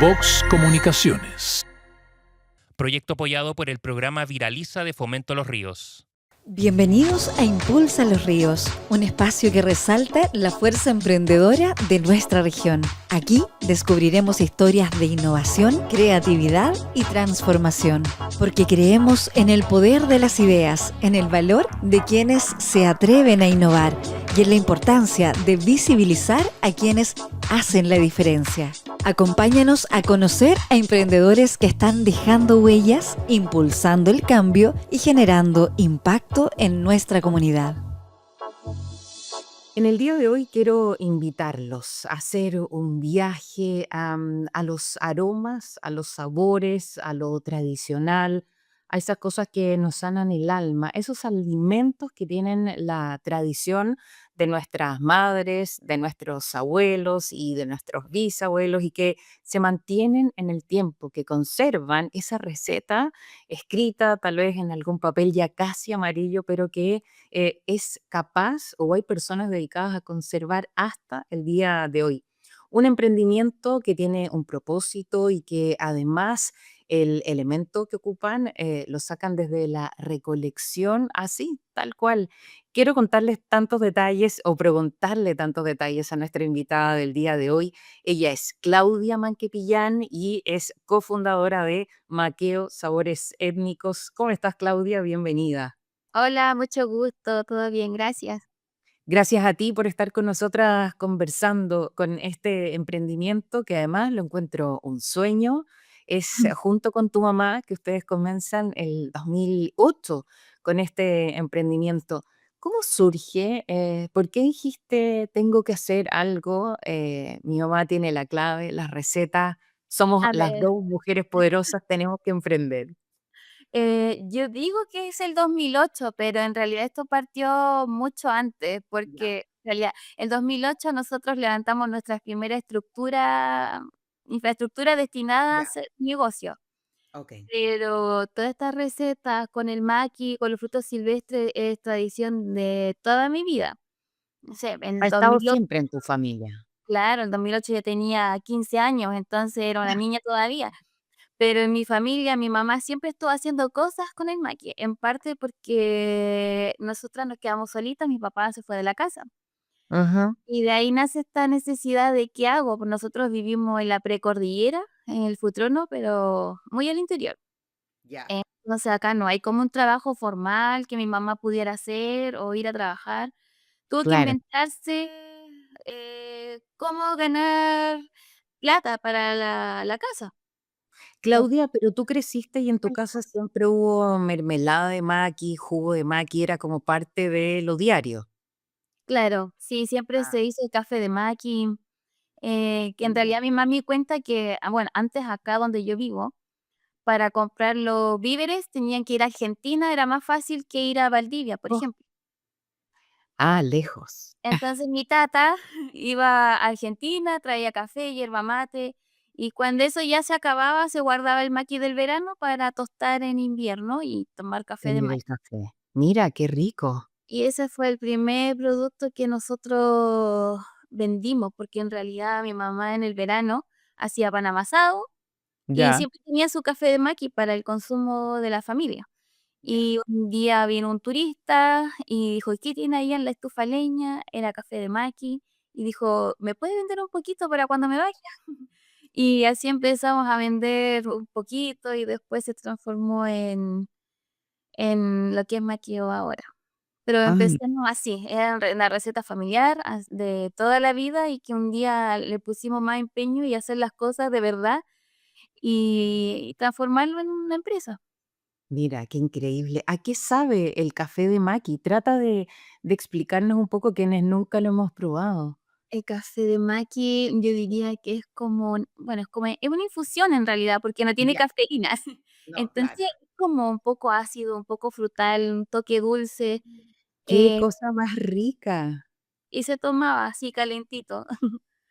Vox Comunicaciones. Proyecto apoyado por el programa Viraliza de Fomento a los Ríos. Bienvenidos a Impulsa los Ríos, un espacio que resalta la fuerza emprendedora de nuestra región. Aquí descubriremos historias de innovación, creatividad y transformación, porque creemos en el poder de las ideas, en el valor de quienes se atreven a innovar y en la importancia de visibilizar a quienes hacen la diferencia. Acompáñanos a conocer a emprendedores que están dejando huellas, impulsando el cambio y generando impacto en nuestra comunidad. En el día de hoy quiero invitarlos a hacer un viaje a los aromas, a los sabores, a lo tradicional, a esas cosas que nos sanan el alma, esos alimentos que tienen la tradición de nuestras madres, de nuestros abuelos y de nuestros bisabuelos y que se mantienen en el tiempo, que conservan esa receta escrita tal vez en algún papel ya casi amarillo, pero que es capaz o hay personas dedicadas a conservar hasta el día de hoy. Un emprendimiento que tiene un propósito y que además el elemento que ocupan lo sacan desde la recolección, así, tal cual. Quiero contarles tantos detalles o preguntarle tantos detalles a nuestra invitada del día de hoy. Ella es Claudia Manquepillán y es cofundadora de Maqueo Sabores Étnicos. ¿Cómo estás, Claudia? Bienvenida. Hola, mucho gusto, todo bien, gracias. Gracias a ti por estar con nosotras conversando con este emprendimiento que además lo encuentro un sueño. Es junto con tu mamá que ustedes comienzan el 2008 con este emprendimiento. ¿Cómo surge? ¿Por qué dijiste tengo que hacer algo? Mi mamá tiene la clave, las recetas. Somos A las ver, dos mujeres poderosas, tenemos que emprender. yo digo que es el 2008, pero en realidad esto partió mucho antes, Ya. porque en realidad el 2008 nosotros levantamos nuestra primera infraestructura destinada a Ya, hacer negocio. ok. Pero todas estas recetas con el maqui, con los frutos silvestres, es tradición de toda mi vida. No sé, en Ha estado 2008, siempre en tu familia. claro, en 2008 yo tenía 15 años, entonces era una niña todavía. Pero en mi familia, mi mamá siempre estuvo haciendo cosas con el maqui, en parte porque nosotras nos quedamos solitas, mi papá se fue de la casa. Ajá, Y de ahí nace esta necesidad de qué hago. Pues nosotros vivimos en la precordillera, en el Futrono, pero muy al interior. ya. Entonces acá no hay como un trabajo formal que mi mamá pudiera hacer o ir a trabajar. Tuvo que Claro. inventarse cómo ganar plata para la casa. Claudia, pero tú creciste y en tu casa siempre hubo mermelada de maqui, jugo de maqui, era como parte de lo diario. Claro, sí, siempre Ah, se hizo el café de maqui, que en mira. realidad mi mami cuenta que, bueno, antes acá donde yo vivo, para comprar los víveres tenían que ir a Argentina, era más fácil que ir a Valdivia, por Oh, ejemplo. lejos. Entonces mi tata iba a Argentina, traía café, yerba mate, y cuando eso ya se acababa, se guardaba el maqui del verano para tostar en invierno y tomar café de Tener el maqui. café. Mira, qué rico. Y ese fue el primer producto que nosotros vendimos, porque en realidad mi mamá en el verano hacía pan amasado y Ya. siempre tenía su café de maqui para el consumo de la familia. Ya. Y un día vino un turista y dijo: "¿Qué tiene ahí en la estufa a leña?". Era café de maqui y dijo: "¿Me puede vender un poquito para cuando me vaya?". Y así empezamos a vender un poquito y después se transformó en lo que es Maquio ahora. Pero Ay, empezamos así, era una receta familiar de toda la vida y que un día le pusimos más empeño y hacer las cosas de verdad y transformarlo en una empresa. mira, qué increíble. ¿A qué sabe el café de maqui? Trata de explicarnos un poco quienes nunca lo hemos probado. El café de maqui, yo diría que es como, bueno, es una infusión en realidad, porque no tiene Ya. cafeína. No, claro. Entonces, es como un poco ácido, un poco frutal, un toque dulce, Qué eh, cosa más rica. y se tomaba así calentito.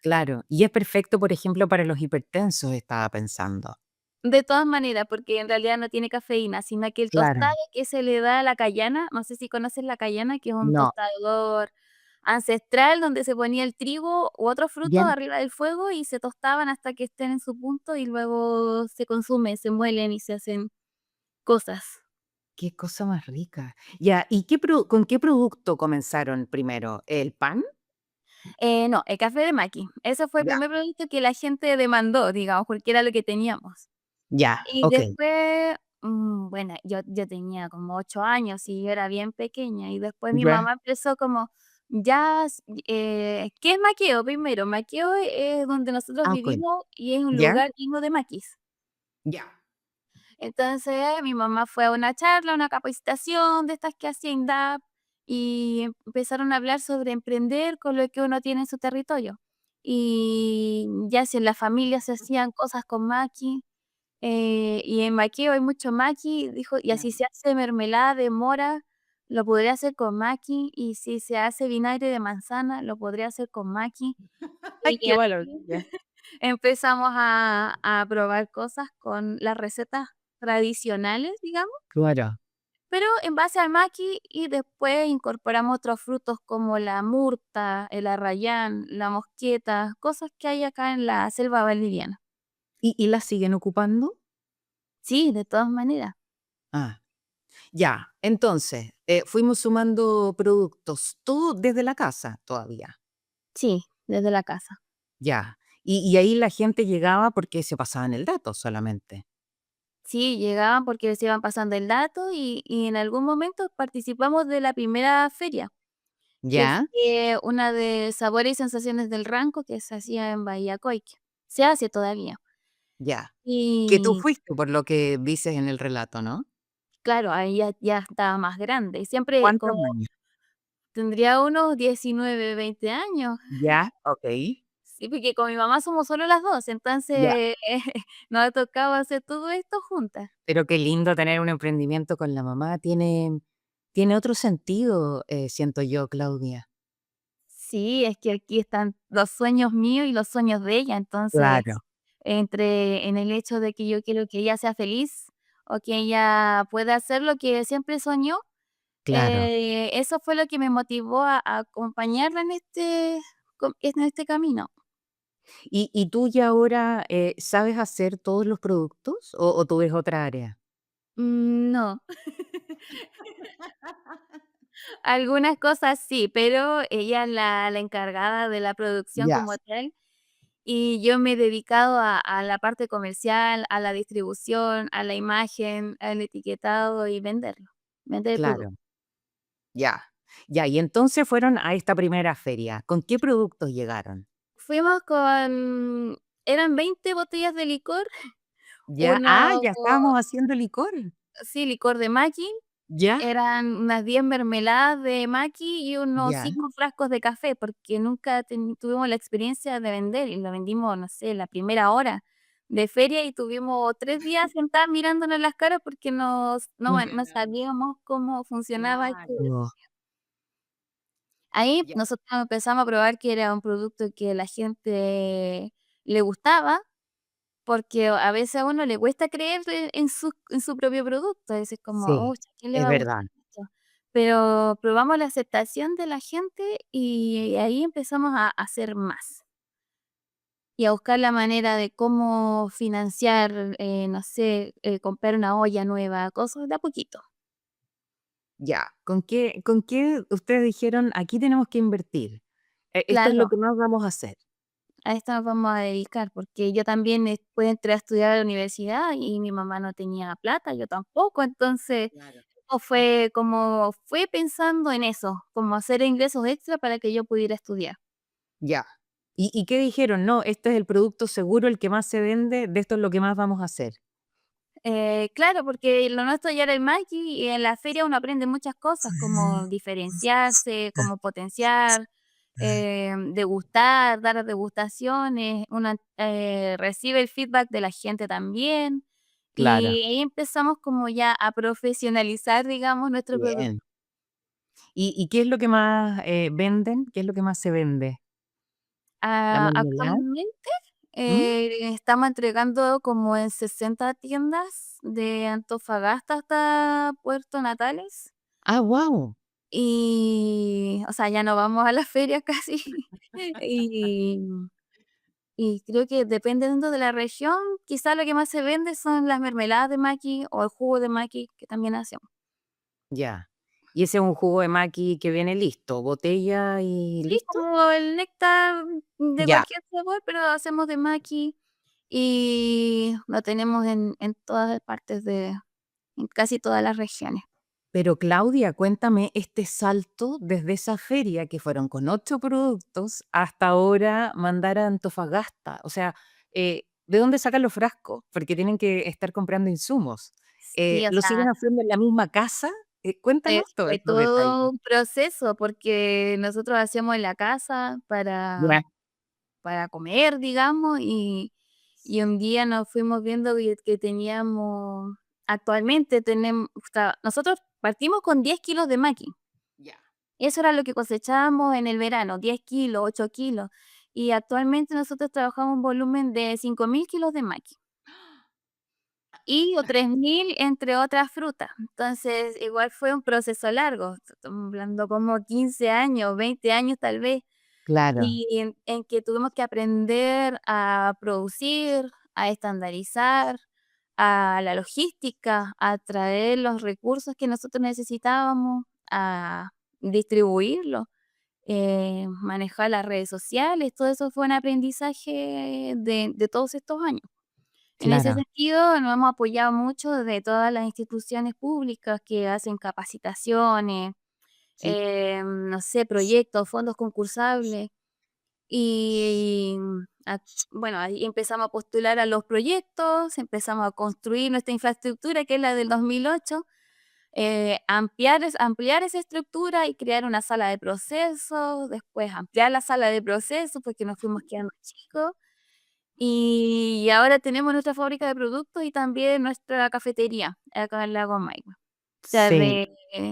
Claro, y es perfecto, por ejemplo, para los hipertensos, estaba pensando. De todas maneras, porque en realidad no tiene cafeína, sino que el Claro. tostado que se le da a la cayana, no sé si conoces la cayana, que es un No, tostador ancestral donde se ponía el trigo u otros frutos ¿Ya? arriba del fuego y se tostaban hasta que estén en su punto y luego se consumen, se muelen y se hacen cosas. Qué cosa más rica. Ya, ¿y con qué producto comenzaron primero? ¿El pan? No, el café de maqui. Ese fue el Ya. primer producto que la gente demandó, digamos, porque era lo que teníamos. Ya, Y okey. después, bueno, yo tenía como 8 años y yo era bien pequeña, y después mi Ya. mamá empezó como, ya, ¿qué es maqueo? Primero, maqueo es donde nosotros Okey. vivimos y es un ¿Ya? lugar lleno de maquis. Ya. Entonces, mi mamá fue a una charla, una capacitación de estas que hacía INDAP, y empezaron a hablar sobre emprender con lo que uno tiene en su territorio. Y ya si en la familia se hacían cosas con maqui, y en maqueo hay mucho maqui, dijo, y así Claro. se hace mermelada de mora, lo podría hacer con maqui, y si se hace vinagre de manzana, lo podría hacer con maqui. Ay, Y qué así maravilla. empezamos a probar cosas con las recetas tradicionales, digamos, Claro. pero en base al maqui, y después incorporamos otros frutos como la murta, el arrayán, la mosqueta, cosas que hay acá en la selva valdiviana. ¿Y la siguen ocupando? Sí, de todas maneras. Ah, ya. Entonces, fuimos sumando productos, todo desde la casa todavía. Sí, desde la casa. Ya. Y ahí la gente llegaba porque se pasaban el dato solamente. Sí, llegaban porque se iban pasando el dato y en algún momento participamos de la primera feria, que ¿Ya? fue una de Sabores y Sensaciones del Ranco que se hacía en Bahía Coique. Se hace todavía. Ya. Que tú Y fuiste, por lo que dices en el relato, ¿no? claro, ahí ya estaba más grande. Y siempre ¿Cuántos como años? tendría unos 19, 20 años. Ya, okey. Sí, porque con mi mamá somos solo las 2, Ya. entonces, nos ha tocado hacer todo esto juntas. Pero qué lindo tener un emprendimiento con la mamá, tiene otro sentido, siento yo, Claudia. Sí, es que aquí están los sueños míos y los sueños de ella, entonces, Claro, entre en el hecho de que yo quiero que ella sea feliz o que ella pueda hacer lo que siempre soñó, claro. eso fue lo que me motivó a acompañarla en este camino. ¿Y tú ya ahora, sabes hacer todos los productos o tú ves otra área? No. Algunas cosas sí, pero ella es la encargada de la producción Ya. como tal, y yo me he dedicado a la parte comercial, a la distribución, a la imagen, al etiquetado y vender el producto. Claro, ya. Ya, y entonces fueron a esta primera feria, ¿con qué productos llegaron? Fuimos con eran 20 botellas de licor, Ya, una ya estábamos haciendo licor. sí, licor de maqui, Ya, eran unas 10 mermeladas de maqui y unos ya. 5 frascos de café, porque nunca tuvimos la experiencia de vender y lo vendimos, no sé, la primera hora de feria y tuvimos 3 días sentadas mirándonos las caras porque no sabíamos cómo funcionaba esto. Claro. Ahí Ya, nosotros empezamos a probar que era un producto que la gente le gustaba, porque a veces a uno le cuesta creer en su propio producto, a veces como: sí, "Uy, ¿a quién le es va a gustar verdad. esto?". Pero probamos la aceptación de la gente y ahí empezamos a hacer más, y a buscar la manera de cómo financiar, no sé, comprar una olla nueva, cosas de a poquito. Ya, ¿con qué ustedes dijeron: "Aquí tenemos que invertir, esto es lo Claro, que más vamos a hacer"? a esto nos vamos a dedicar, porque yo también después entré a estudiar a la universidad y mi mamá no tenía plata, yo tampoco, entonces Claro. fue pensando en eso, como hacer ingresos extra para que yo pudiera estudiar. Ya. ¿Y qué dijeron? No, este es el producto seguro, el que más se vende, de esto es lo que más vamos a hacer. Claro, porque lo nuestro ya era el Maki y en la feria uno aprende muchas cosas, como diferenciarse, como potenciar, degustar, dar degustaciones, uno recibe el feedback de la gente también Claro. y ahí empezamos como ya a profesionalizar, digamos, nuestro producto. Bien. ¿Y qué es lo que más, venden? ¿Qué es lo que más se vende? ¿La mermelada? Actualmente ¿Mm? estamos entregando como en 60 tiendas de Antofagasta hasta Puerto Natales. Ah, guau. Y, o sea, ya no vamos a las ferias casi. Y, y creo que dependiendo de la región, quizá lo que más se vende son las mermeladas de maqui o el jugo de maqui que también hacemos. Ya. Y ese es un jugo de maqui que viene listo, botella y Sí, listo. como el néctar de Ya. cualquier sabor, pero hacemos de maqui y lo tenemos en todas partes en casi todas las regiones. Pero Claudia, cuéntame este salto desde esa feria que fueron con 8 productos hasta ahora mandar a Antofagasta. O sea, ¿de dónde sacan los frascos? Porque tienen que estar comprando insumos. Sí, o ¿Lo siguen sea, haciendo en la misma casa? Cuéntanos todos fue estos detalles. todo un proceso porque nosotros hacíamos en la casa Ya. para comer, digamos, y un día nos fuimos viendo que teníamos, actualmente tenemos, o sea, nosotros partimos con 10 kilos de maqui. Ya. Eso era lo que cosechábamos en el verano, 10 kilos, 8 kilos. Y actualmente nosotros trabajamos un volumen de 5.000 kilos de maqui y o 3.000 entre otras frutas. Entonces, igual fue un proceso largo, estamos hablando como 15 años, 20 años tal vez, Claro, y en que tuvimos que aprender a producir, a estandarizar, a la logística, a traer los recursos que nosotros necesitábamos, a distribuirlos, manejar las redes sociales, todo eso fue un aprendizaje de todos estos años. En ese claro. sentido, nos hemos apoyado mucho de todas las instituciones públicas que hacen capacitaciones, Sí. no sé, proyectos, fondos concursables. Y, bueno, ahí empezamos a postular a los proyectos, empezamos a construir nuestra infraestructura, que es la del 2008, ampliar esa estructura y crear una sala de procesos, después ampliar la sala de procesos porque nos fuimos quedando chicos. Y ahora tenemos nuestra fábrica de productos y también nuestra cafetería acá en Lago Maipo. O sea, Sí.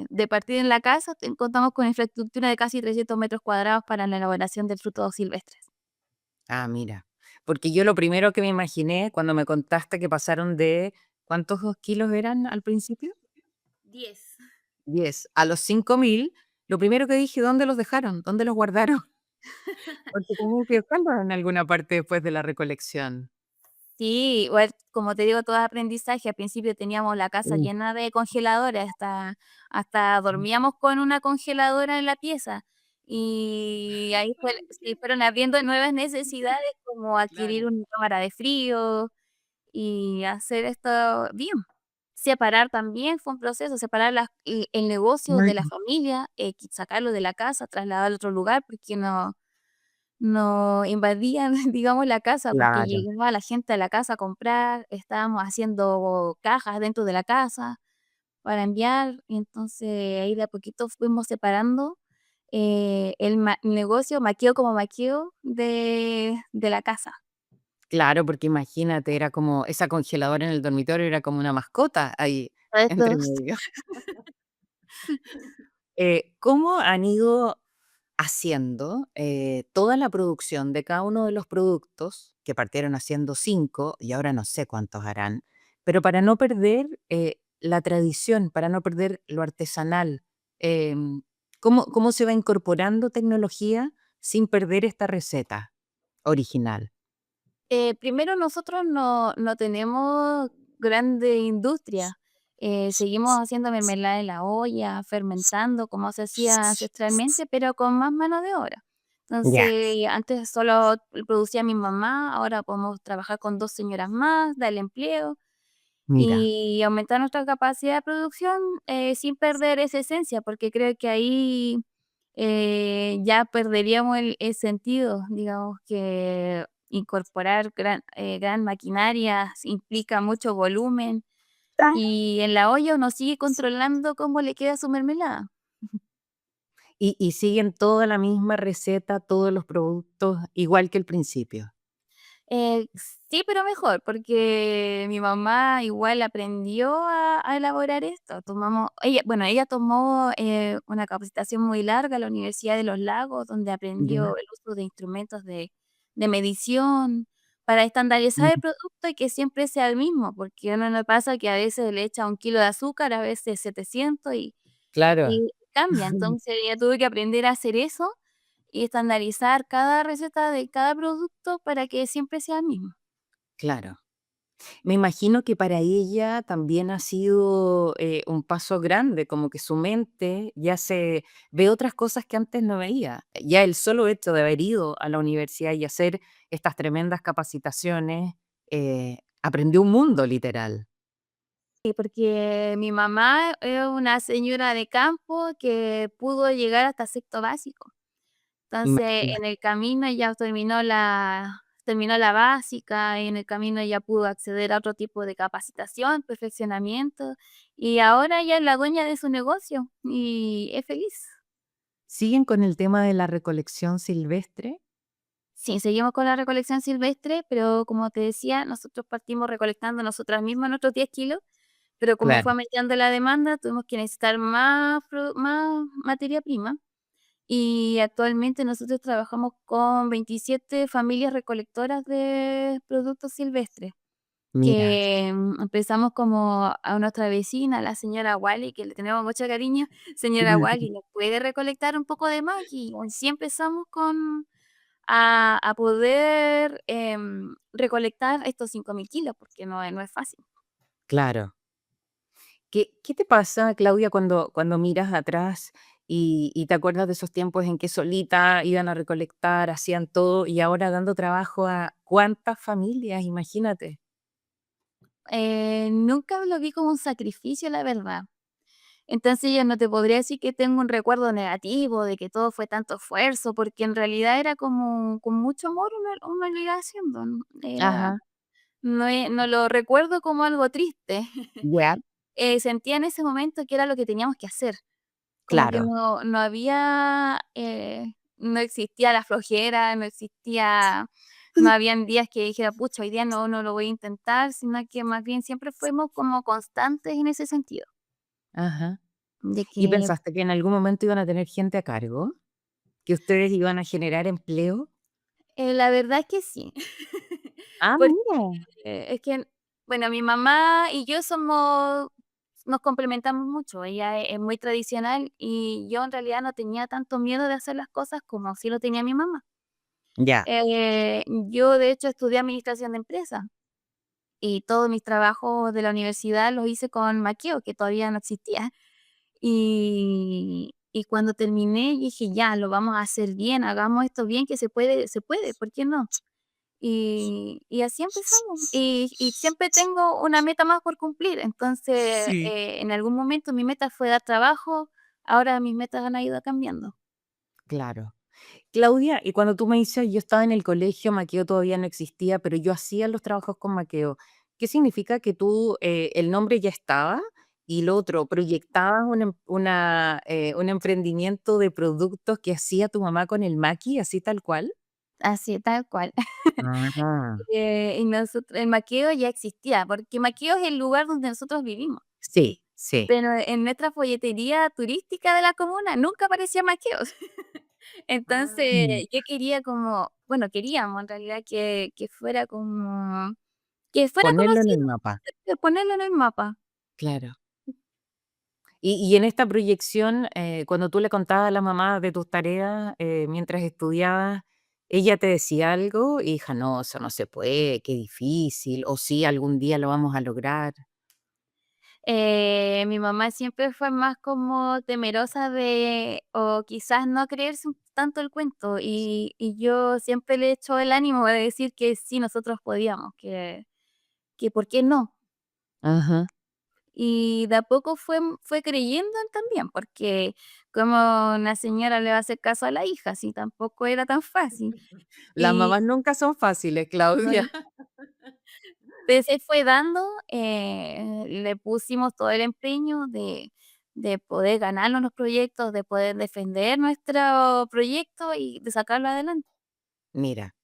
de partir en la casa, contamos con infraestructura de casi 300 metros cuadrados para la elaboración de frutos silvestres. Ah, mira. Porque yo lo primero que me imaginé cuando me contaste que pasaron de, ¿cuántos kilos eran al principio? 10. 10 a los 5.000, lo primero que dije, ¿dónde los dejaron? ¿Dónde los guardaron? Porque tenían que dejarlos en alguna parte después de la recolección. Sí, igual, como te digo, todo es aprendizaje. Al principio teníamos la casa Mm. llena de congeladores, hasta dormíamos con una congeladora en la pieza. Y ahí se fueron abriendo nuevas necesidades, como adquirir Claro. una cámara de frío y hacer esto bien. Separar también fue un proceso, separar el negocio de la Bueno, familia, sacarlo de la casa, trasladarlo a otro lugar, porque no invadían, digamos, la casa, porque claro. llegaba la gente a la casa a comprar, estábamos haciendo cajas dentro de la casa para enviar, y entonces ahí de a poquito fuimos separando, el negocio maquio como maquio de la casa. Claro, porque imagínate, era como esa congeladora en el dormitorio era como una mascota ahí entre Esto medio. ¿Cómo han ido haciendo toda la producción de cada uno de los productos, que partieron haciendo 5 y ahora no sé cuántos harán, pero para no perder la tradición, para no perder lo artesanal? ¿Cómo se va incorporando tecnología sin perder esta receta original? Primero nosotros no tenemos grande industria, seguimos haciendo mermelada en la olla, fermentando como se hacía ancestralmente, pero con más mano de obra. Ya, Entonces, antes solo producía mi mamá, ahora podemos trabajar con 2 señoras más, darle empleo mira. y aumentar nuestra capacidad de producción, sin perder esa esencia, porque creo que ahí, ya perderíamos el sentido, digamos que incorporar gran maquinaria implica mucho volumen, y en la olla uno sigue controlando cómo le queda su mermelada. Y siguen toda la misma receta, todos los productos, igual que el principio. Eh, sí, pero mejor, porque mi mamá igual aprendió a elaborar esto. Ella tomó una capacitación muy larga en la Universidad de los Lagos, donde aprendió Ya. el uso de instrumentos de medición para estandarizar el Mm, producto y que siempre sea el mismo, porque a uno no pasa que a veces le echa 1 kilo de azúcar, a veces 700 claro, y cambia. Entonces ella tuvo que aprender a hacer eso y estandarizar cada receta de cada producto para que siempre sea el mismo. Claro. Me imagino que para ella también ha sido un paso grande, como que su mente ya se ve otras cosas que antes no veía. Ya el solo hecho de haber ido a la universidad y hacer estas tremendas capacitaciones, aprendió un mundo literal. Sí, porque mi mamá es una señora de campo que pudo llegar hasta sexto básico. Entonces, en Imagínate. el camino ya terminó la básica, y en el camino ya pudo acceder a otro tipo de capacitación, perfeccionamiento, y ahora ella es la dueña de su negocio y es feliz. ¿Siguen con el tema de la recolección silvestre? Sí, seguimos con la recolección silvestre, pero como te decía, nosotros partimos recolectando nosotras mismas nuestros 10 kilos, pero como Claro. fue aumentando la demanda, tuvimos que necesitar más materia prima. Y actualmente nosotros trabajamos con 27 familias recolectoras de productos silvestres, Mira, que, empezamos como a nuestra vecina, la señora Wally, que le tenemos mucho cariño. Señora Wally, ¿nos puede recolectar un poco de más? Y así empezamos a poder, recolectar estos 5.000 kilos, porque no es fácil. claro. ¿Qué te pasa, Claudia, cuando miras atrás y te acuerdas de esos tiempos en que solita iban a recolectar, hacían todo y ahora dando trabajo a cuántas familias? Imagínate. Nunca lo vi como un sacrificio, la verdad. Entonces, yo no te podría decir que tengo un recuerdo negativo de que todo fue tanto esfuerzo, porque en realidad era como con mucho amor uno lo iba haciendo, Ajá, no lo recuerdo como algo triste. ya, Sentía en ese momento que era lo que teníamos que hacer, como que claro. no había, no existía la flojera, no habían días que dijera: "Pucha, hoy día no lo voy a intentar", sino que más bien siempre fuimos como constantes en ese sentido, Ajá. de ¿Y que pensaste que en algún momento iban a tener gente a cargo? ¿Que ustedes iban a generar empleo? La verdad es que sí. Ah, Porque, mira. es que, bueno, mi mamá y yo nos complementamos mucho. Ella es muy tradicional y yo en realidad no tenía tanto miedo de hacer las cosas como sí lo tenía mi mamá. Ya, Yo de hecho estudié administración de empresas y todos mis trabajos de la universidad los hice con Maqueo, que todavía no existía. Y cuando terminé dije: "Ya, lo vamos a hacer bien, hagamos esto bien, que se puede, ¿por qué no?". Y así empezamos. Y siempre tengo una meta más por cumplir. Entonces, Sí. en algún momento mi meta fue dar trabajo, ahora mis metas han ido cambiando. claro. Claudia, y cuando tú me dices, yo estaba en el colegio, Maqueo todavía no existía, pero yo hacía los trabajos con Maqueo, ¿qué significa que tú, el nombre ya estaba y lo otro, proyectabas un emprendimiento de productos que hacía tu mamá con el maqui, así tal cual? Así, tal cual. Ah, Y el maqueo ya existía, porque Maqueo es el lugar donde nosotros vivimos. sí, sí. Pero en nuestra folletería turística de la comuna nunca aparecía Maqueos. Entonces, Mm. yo quería como, bueno, queríamos en realidad que fuera Ponerlo en el conocido, mapa, ponerlo en el mapa. claro. Y en esta proyección, cuando tú le contabas a la mamá de tus tareas, mientras estudiabas, ¿ella te decía algo? Hija, no, eso no se puede, qué difícil, o sí, algún día lo vamos a lograr. Mi mamá siempre fue más como temerosa o quizás no creerse tanto el cuento, y yo siempre le echo el ánimo de decir que sí, nosotros podíamos, que por qué no. Ajá. Y de a poco fue creyendo en también, porque como una señora le va a hacer caso a la hija, si tampoco era tan fácil. Las Y mamás nunca son fáciles, no, Claudia. pues se fue dando, le pusimos todo el empeño de poder ganarnos los proyectos, de poder defender nuestro proyecto y de sacarlo adelante. Mira,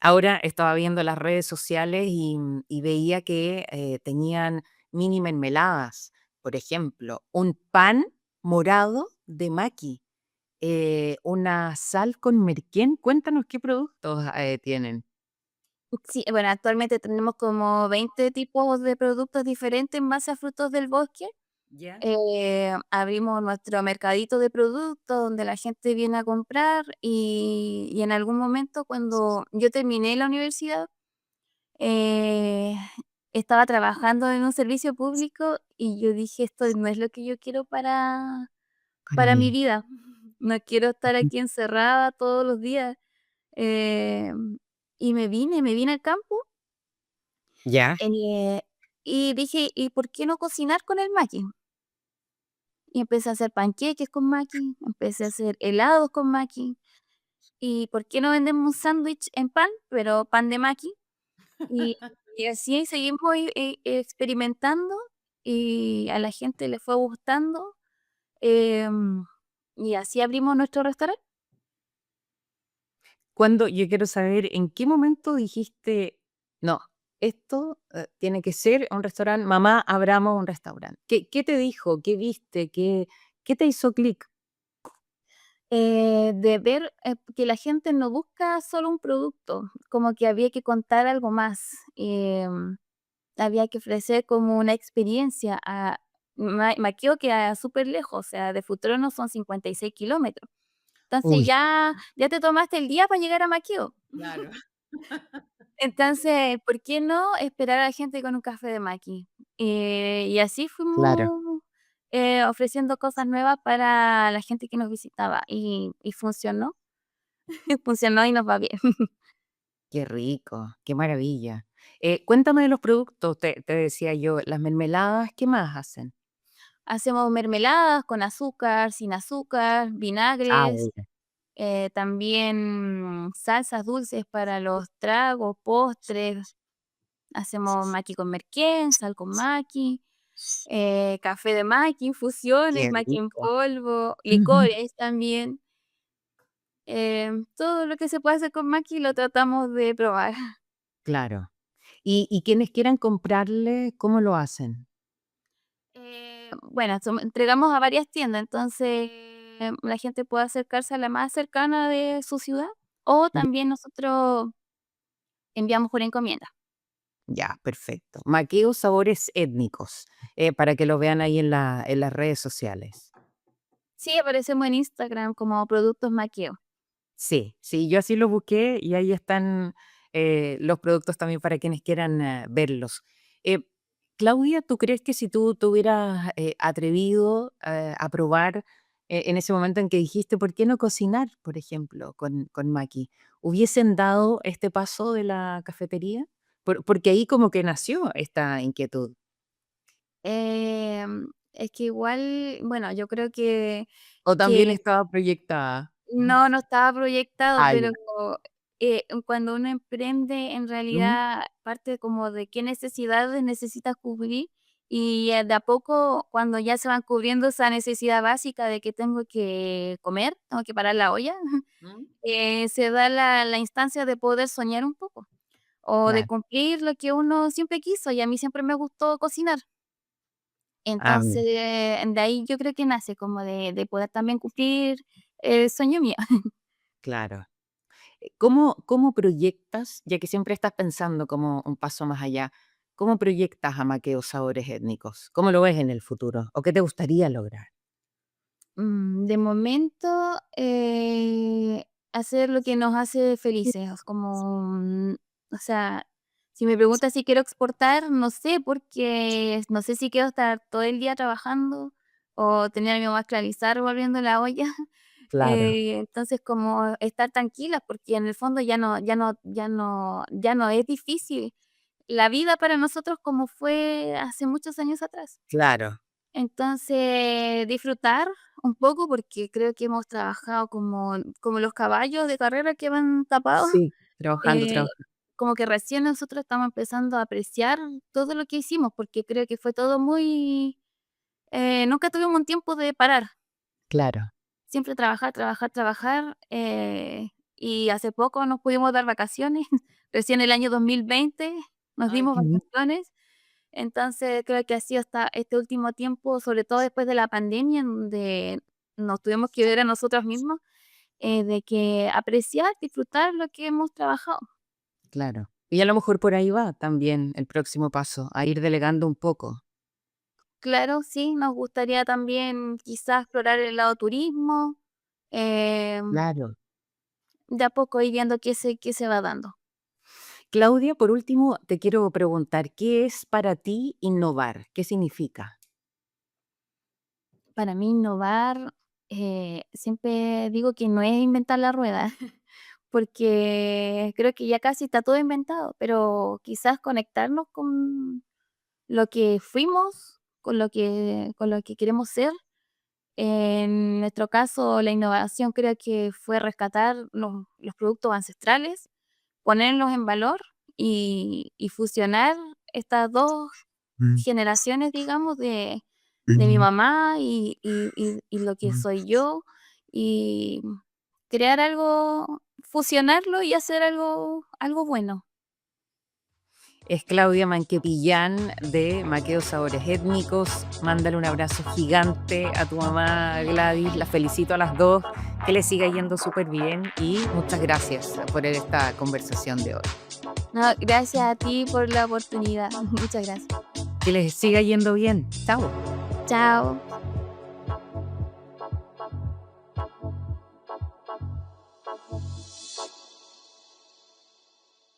ahora estaba viendo las redes sociales y veía que tenían mini mermeladas, por ejemplo, un pan morado de maqui. Una sal con merquén. Cuéntanos qué productos, tienen. Sí, bueno, actualmente tenemos como 20 tipos de productos diferentes en base a frutos del bosque. ¿Ya? Abrimos nuestro mercadito de productos donde la gente viene a comprar y en algún momento cuando yo terminé la universidad, eh, estaba trabajando en un servicio público y yo dije, esto no es lo que yo quiero Para para mi mí. vida. No quiero estar Ujú. aquí encerrada todos los días. Y me vine al campo, ¿Ya? eh, y dije, ¿y por qué no cocinar con el maqui? Y empecé a hacer panqueques con maqui, empecé a hacer helados con maqui. ¿Y por qué no vendemos un sándwich en pan, pero pan de maqui? Y, y así seguimos experimentando y a la gente le fue gustando. em, y así abrimos nuestro restaurante. Yo quiero saber en qué momento dijiste, no, esto tiene que ser un restaurante, mamá, abramos un restaurante. ¿Qué te dijo? ¿Qué viste? ¿Qué te hizo clic? De ver que la gente no busca solo un producto, como que había que contar algo más. Había que ofrecer como una experiencia. Maqueo queda súper lejos, o sea, de Futrono son 56 kilómetros. Entonces Uy, ya te tomaste el día para llegar a Maqueo. claro. Entonces, ¿por qué no esperar a la gente con un café de maqui? Y así Claro, fuimos ofreciendo cosas nuevas para la gente que nos visitaba y funcionó, funcionó y nos va bien. qué rico, qué maravilla. Cuéntame de los productos, te decía yo, las mermeladas, ¿qué más hacen? Hacemos mermeladas con azúcar, sin azúcar, Ah, vinagres, mira. también salsas dulces para los tragos, postres. Hacemos maqui con merquén, sal con maqui. Café de maqui, infusiones, Qué maqui en rico. polvo, Ujú. licores también. Todo lo que se puede hacer con maqui lo tratamos de probar. Claro. Y quienes quieran comprarle, ¿cómo lo hacen? Bueno, entregamos a varias tiendas, entonces la gente puede acercarse a la más cercana de su ciudad o Ya, también nosotros enviamos por encomienda. ya, perfecto. Maqueo Sabores Étnicos, para que lo vean ahí en las redes sociales. Sí, aparecemos en Instagram como Productos Maquio. Sí, sí, yo así lo busqué y ahí están los productos también para quienes quieran verlos. Eh, Claudia, ¿tú crees que si tú te hubieras atrevido a probar en ese momento en que dijiste, ¿por qué no cocinar, por ejemplo, con Maki? ¿Hubiesen dado este paso de la cafetería? Porque ahí como que nació esta inquietud. Es que igual, bueno, yo creo que ¿O también que estaba proyectada? no, no estaba proyectado, Ah, pero ya. cuando uno emprende, en Ujú. realidad parte como de qué necesidades necesitas cubrir y de a poco, cuando ya se van cubriendo esa necesidad básica de que tengo que comer, tengo que parar la olla, Mm. se da la instancia de poder soñar un poco o de Claro. cumplir lo que uno siempre quiso y a mí siempre me gustó cocinar. Ah, Entonces, de ahí yo creo que nace como de poder también cumplir el sueño mío. claro. ¿Cómo proyectas, ya que siempre estás pensando como un paso más allá, cómo proyectas a Maqueo Sabores Étnicos? ¿Cómo lo ves en el futuro? ¿O qué te gustaría lograr? De momento, hacer lo que nos hace felices, como, o sea, si me preguntas si quiero exportar, no sé, porque no sé si quiero estar todo el día trabajando o tener a mi mamá esclavizar volviendo la olla. Claro, Entonces, como estar tranquila, porque en el fondo ya no es difícil la vida para nosotros como fue hace muchos años atrás. claro. Entonces, disfrutar un poco, porque creo que hemos trabajado como los caballos de carrera que van tapados, Sí, trabajando, eh, trabajando. como que recién nosotros estamos empezando a apreciar todo lo que hicimos, porque creo que fue todo muy nunca tuvimos un tiempo de parar, Claro. siempre trabajar, trabajar, trabajar, y hace poco nos pudimos dar vacaciones, recién el año 2020 nos Ay, dimos qué lindo. vacaciones. Entonces, creo que ha sido hasta este último tiempo, sobre todo después de la pandemia, en donde nos tuvimos que ver a nosotros mismos, de que apreciar, disfrutar lo que hemos trabajado. Claro. Y a lo mejor por ahí va también el próximo paso, a ir delegando un poco. Claro, sí, nos gustaría también quizás explorar el lado turismo, em, Claro. de a poco ir viendo qué se va dando. Claudia, por último, te quiero preguntar, ¿qué es para ti innovar? ¿Qué significa? Para mí innovar, siempre digo que no es inventar la rueda, porque creo que ya casi está todo inventado, pero quizás conectarnos con lo que fuimos, con lo que queremos ser. En nuestro caso, la innovación creo que fue rescatar los productos ancestrales, ponerlos en valor y fusionar estas 2 generaciones, digamos, de mi mamá y lo que soy yo, y crear algo, fusionarlo y hacer algo bueno. Es Claudia Manquepillán de Maqueo Sabores Étnicos. Mándale un abrazo gigante a tu mamá Gladys. Las felicito a las dos. Que les siga yendo súper bien y muchas gracias por esta conversación de hoy. No, gracias a ti por la oportunidad. Muchas gracias. Que les siga yendo bien. Chao. Chao.